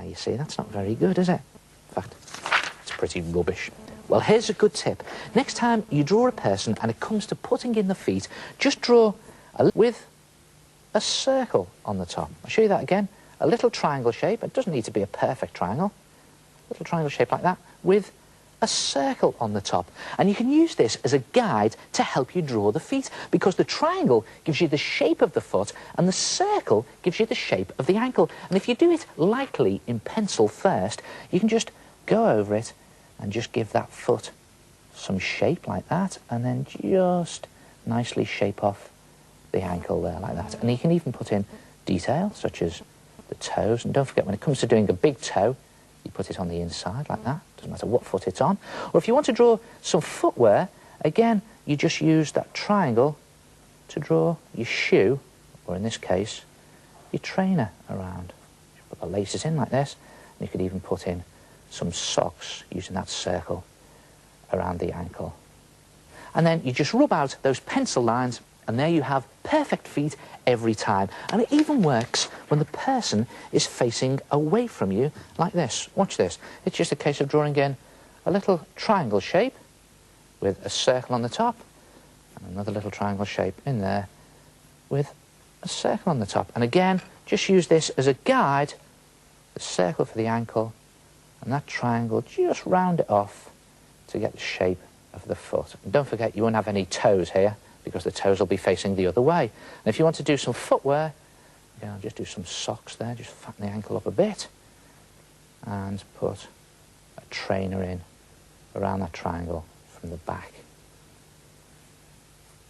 Now, you see, that's not very good, is it? In fact, it's pretty rubbish. Well, here's a good tip. Next time you draw a person and it comes to putting in the feet, just draw with a circle on the top. I'll show you that again. A little triangle shape. It doesn't need to be a perfect triangle. A little triangle shape like that with a circle on the top. And you can use this as a guide to help you draw the feet, because the triangle gives you the shape of the foot and the circle gives you the shape of the ankle. And if you do it lightly in pencil first, you can just go over it and just give that foot some shape like that, and then just nicely shape off the ankle there like that. And you can even put in detail such as the toes. And don't forget, when it comes to doing a big toe, you put it on the inside like that. Doesn't matter what foot it's on. Or if you want to draw some footwear, again, you just use that triangle to draw your shoe, or in this case, your trainer around. You put the laces in like this, and you could even put in some socks using that circle around the ankle. And then you just rub out those pencil lines, and there you have perfect feet every time. And it even works when the person is facing away from you like this. Watch this. It's just a case of drawing in a little triangle shape with a circle on the top, and another little triangle shape in there with a circle on the top. And again, just use this as a guide, the circle for the ankle, and that triangle, just round it off to get the shape of the foot. And don't forget, you won't have any toes here, because the toes will be facing the other way. And if you want to do some footwear, again, I'll just do some socks there, just fatten the ankle up a bit, and put a trainer in around that triangle from the back.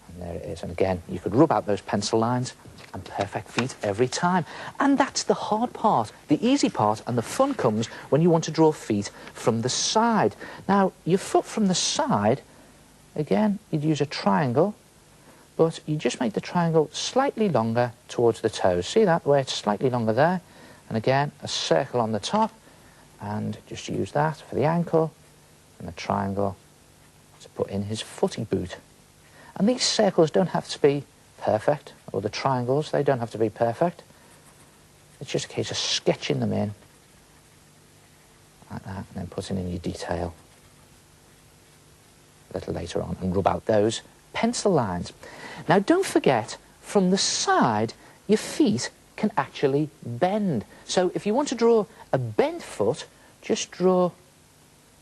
And there it is. And again, you could rub out those pencil lines, and perfect feet every time. And that's the hard part. The easy part and the fun comes when you want to draw feet from the side. Now, your foot from the side, again, you'd use a triangle, but you just make the triangle slightly longer towards the toes. See that, where it's slightly longer there? And again, a circle on the top, and just use that for the ankle, and a triangle to put in his footy boot. And these circles don't have to be perfect, or the triangles, they don't have to be perfect. It's just a case of sketching them in like that, and then putting in your detail a little later on, and rub out those pencil lines. Now, don't forget, from the side, your feet can actually bend. So if you want to draw a bent foot, just draw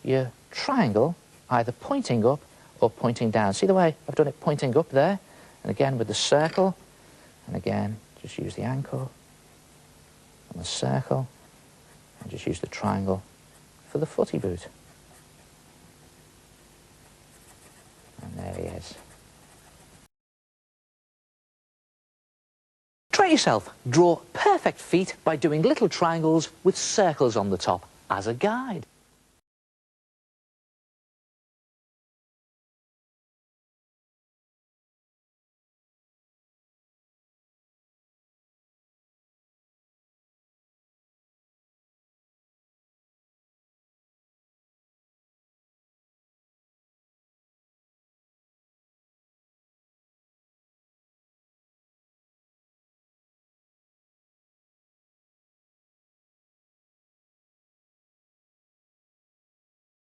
your triangle either pointing up or pointing down. See the way I've done it pointing up there? And again with the circle, and again just use the ankle and the circle, and just use the triangle for the footy boot. And there he is. Try yourself. Draw perfect feet by doing little triangles with circles on the top as a guide.